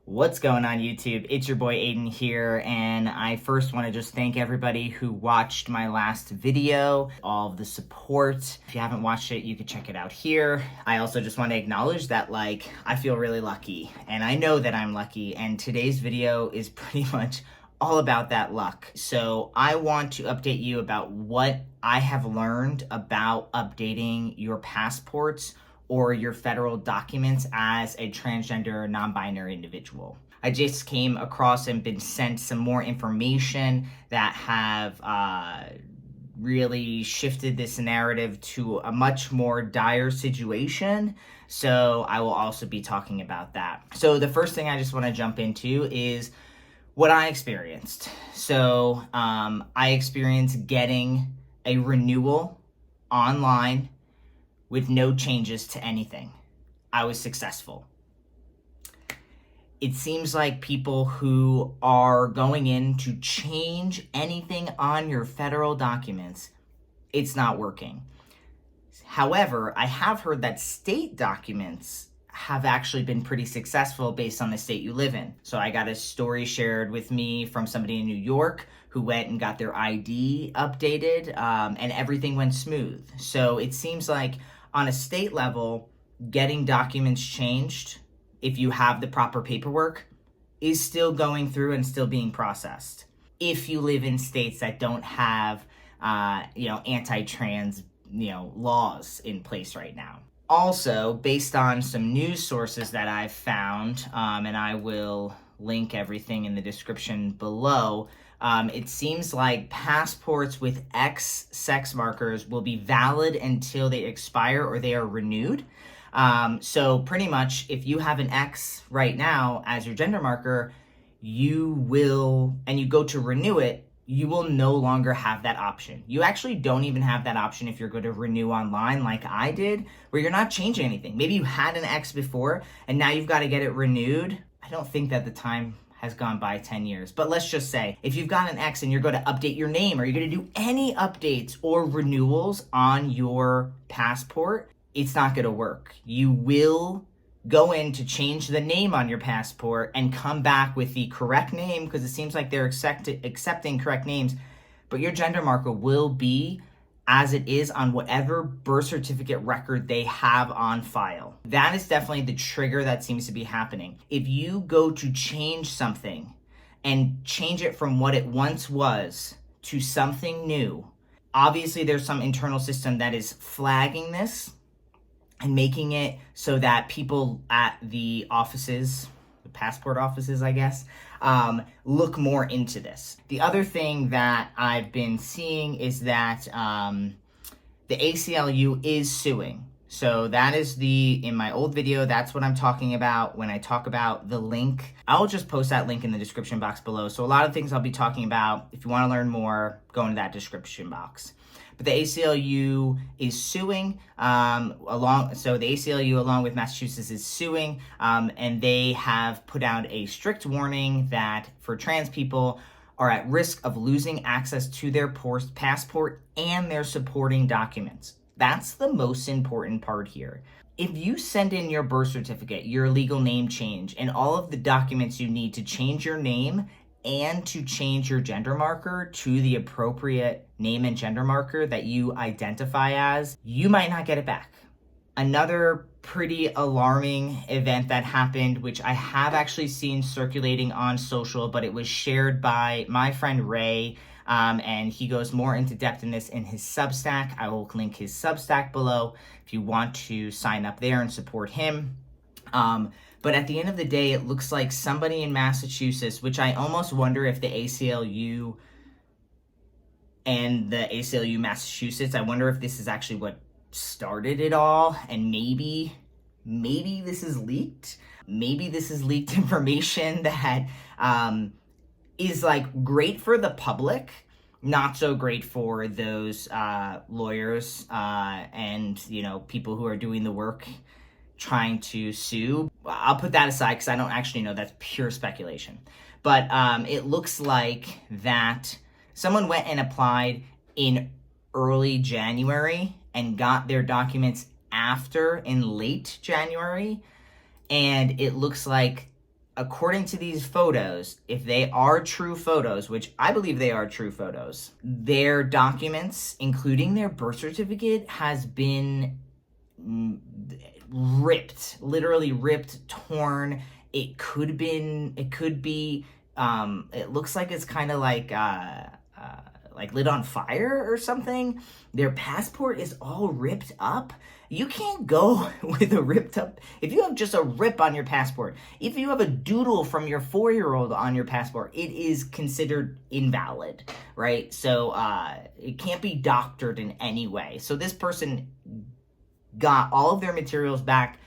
What's going on YouTube? It's your boy Aiden here, and I first want to just thank everybody who watched my last video, all of the support. If you haven't watched it, you can check it out here. I also just want to acknowledge that I feel really lucky, and I know that I'm lucky, and today's video is pretty much all about that luck. So I want to update you about what I have learned about updating your passports or your federal documents as a transgender non-binary individual. I just came across and been sent some more information that have really shifted this narrative to a much more dire situation. So I will also be talking about that. So the first thing I just want to jump into is what I experienced. So I experienced getting a renewal online with no changes to anything. I was successful. It seems like people who are going in to change anything on your federal documents, it's not working. However, I have heard that state documents have actually been pretty successful based on the state you live in. So I got a story shared with me from somebody in New York who went and got their ID updated, and everything went smooth. So it seems like on a state level, getting documents changed, if you have the proper paperwork, is still going through and still being processed. If you live in states that don't have, anti-trans, laws in place right now. Also, based on some news sources that I've found, and I will link everything in the description below, it seems like passports with X sex markers will be valid until they expire or they are renewed. So pretty much, if you have an X right now as your gender marker, you will, and you go to renew it, you will no longer have that option. You actually don't even have that option if you're going to renew online like I did, where you're not changing anything. Maybe you had an X before and now you've got to get it renewed. I don't think that the time has gone by 10 years. But let's just say, if you've got an X and you're going to update your name or you're going to do any updates or renewals on your passport, it's not going to work. You will go in to change the name on your passport and come back with the correct name, because it seems like they're accepting correct names, but your gender marker will be as it is on whatever birth certificate record they have on file. That is definitely the trigger that seems to be happening. If you go to change something and change it from what it once was to something new, obviously there's some internal system that is flagging this and making it so that people at the offices, the passport offices, I guess, look more into this. The other thing that I've been seeing is that the ACLU is suing. So that is in my old video, that's what I'm talking about when I talk about the link. I'll just post that link in the description box below. So a lot of things I'll be talking about, if you want to learn more, go into that description box. But the ACLU is suing, so the ACLU along with Massachusetts is suing, and they have put out a strict warning that for trans people are at risk of losing access to their passport and their supporting documents. That's the most important part here. If you send in your birth certificate, your legal name change, and all of the documents you need to change your name and to change your gender marker to the appropriate name and gender marker that you identify as, you might not get it back. Another pretty alarming event that happened, which I have actually seen circulating on social, but it was shared by my friend Ray, and he goes more into depth in this in his Substack. I will link his Substack below if you want to sign up there and support him. But at the end of the day, it looks like somebody in Massachusetts, which I almost wonder if the ACLU and the ACLU Massachusetts, I wonder if this is actually what started it all, and maybe this is leaked. Maybe this is leaked information that is great for the public, not so great for those lawyers and people who are doing the work trying to sue. I'll put that aside because I don't actually know. That's pure speculation. But it looks like that someone went and applied in early January and got their documents in late January. And it looks like according to these photos, if they are true photos, which I believe they are true photos, their documents, including their birth certificate, has been ripped, literally ripped, torn. It could be, it looks like it's kind of like lit on fire or something. Their passport is all ripped up. You can't go with a ripped up. If you have just a rip on your passport, if you have a doodle from your 4-year-old on your passport, it is considered invalid, right? So it can't be doctored in any way. So this person got all of their materials back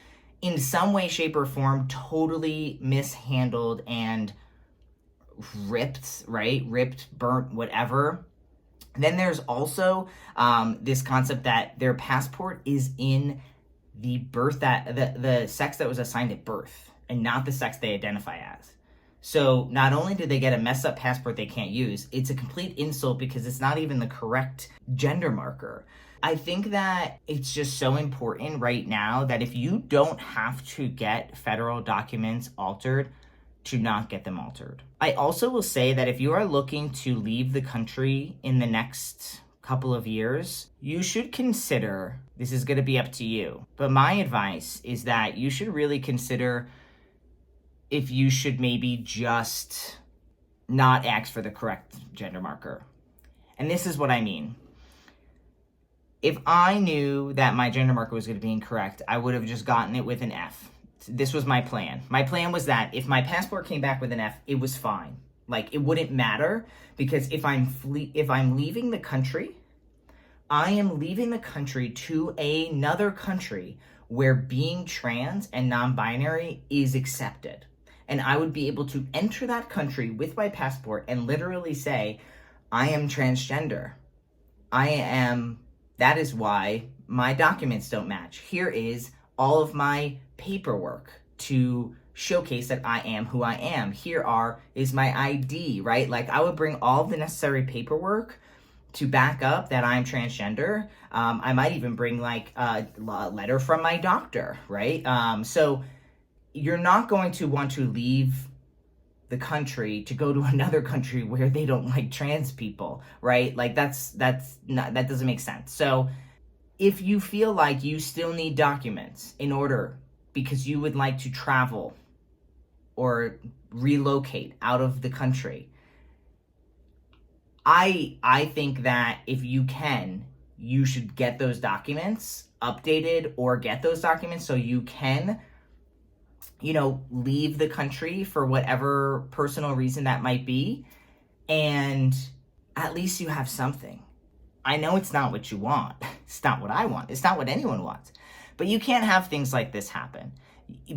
in some way, shape, or form, totally mishandled and ripped, right? Ripped, burnt, whatever. Then there's also this concept that their passport is in the birth, that the sex that was assigned at birth and not the sex they identify as. So not only did they get a messed up passport they can't use, it's a complete insult because it's not even the correct gender marker. I think that it's just so important right now that if you don't have to get federal documents altered, to not get them altered. I also will say that if you are looking to leave the country in the next couple of years, you should consider, this is going to be up to you, but my advice is that you should really consider if you should maybe just not ask for the correct gender marker. And this is what I mean. If I knew that my gender marker was going to be incorrect, I would have just gotten it with an F. This was my plan. My plan was that if my passport came back with an F, it was fine. Like, it wouldn't matter, because if I'm leaving the country, I am leaving the country to another country where being trans and non-binary is accepted. And I would be able to enter that country with my passport and literally say, I am transgender. That is why my documents don't match. Here is all of my paperwork to showcase that I am who I am. Is my ID, right? Like, I would bring all of the necessary paperwork to back up that I'm transgender. I might even bring like a letter from my doctor, right? So you're not going to want to leave the country to go to another country where they don't like trans people, right? Like, that doesn't make sense. So if you feel like you still need documents in order, because you would like to travel or relocate out of the country, I think that if you can, you should get those documents updated, or get those documents so you can, leave the country for whatever personal reason that might be, and at least you have something. I know it's not what you want. It's not what I want. It's not what anyone wants. But you can't have things like this happen,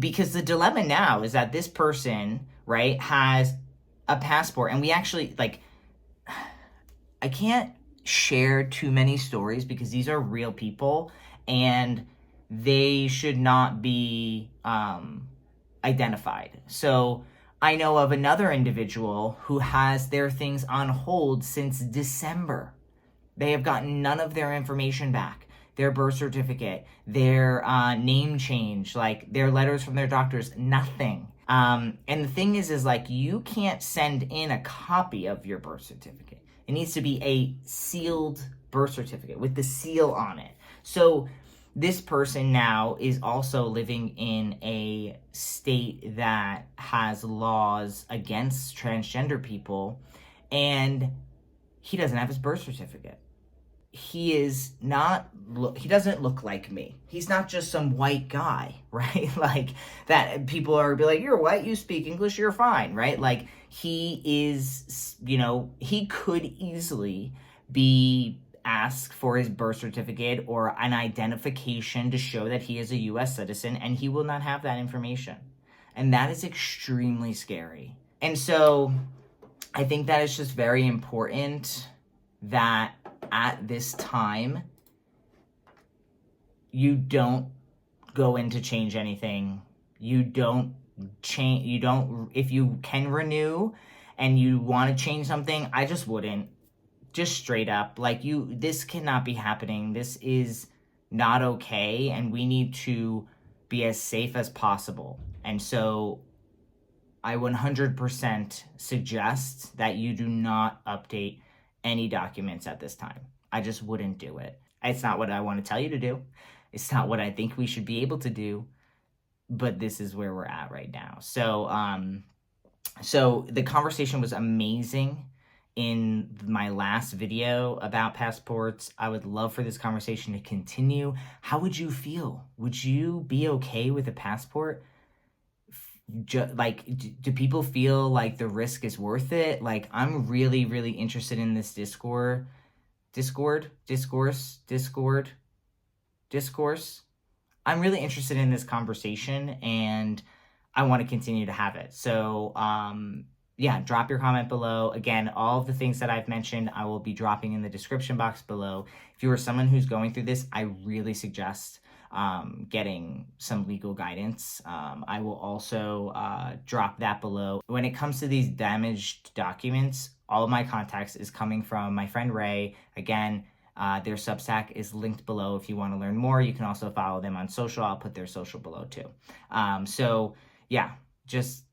because the dilemma now is that this person, right, has a passport, and we actually, I can't share too many stories because these are real people and they should not be identified. So I know of another individual who has their things on hold since December. They have gotten none of their information back. Their birth certificate, their name change, like their letters from their doctors, nothing. And the thing is you can't send in a copy of your birth certificate. It needs to be a sealed birth certificate with the seal on it. So this person now is also living in a state that has laws against transgender people, and he doesn't have his birth certificate. He doesn't look like me. He's not just some white guy, right? Like, that people are be like, you're white, you speak English, you're fine, right? Like, he is, he could easily be asked for his birth certificate or an identification to show that he is a U.S. citizen, and he will not have that information. And that is extremely scary. And so I think that it's just very important that at this time, you don't go in to change anything. If you can renew and you want to change something, I just wouldn't. Just straight up, this cannot be happening. This is not okay, and we need to be as safe as possible. And so I 100% suggest that you do not update any documents at this time. I just wouldn't do it. It's not what I want to tell you to do. It's not what I think we should be able to do, but this is where we're at right now. So the conversation was amazing in my last video about passports. I would love for this conversation to continue. How would you feel? Would you be okay with a passport? Do people feel like the risk is worth it? Like, I'm really, really interested in this discourse. I'm really interested in this conversation, and I want to continue to have it. So, yeah, drop your comment below. Again, all of the things that I've mentioned, I will be dropping in the description box below. If you are someone who's going through this, I really suggest getting some legal guidance. I will also drop that below. When it comes to these damaged documents, all of my contacts is coming from my friend Ray. Again, their Substack is linked below if you want to learn more. You can also follow them on social. I'll put their social below too. So yeah, just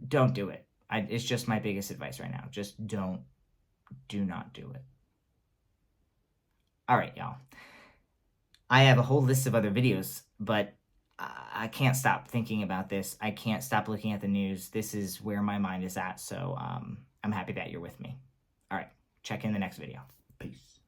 don't do it. It's just my biggest advice right now. Just do not do it. All right, y'all. I have a whole list of other videos, but I can't stop thinking about this. I can't stop looking at the news. This is where my mind is at. So I'm happy that you're with me. All right, check in the next video. Peace.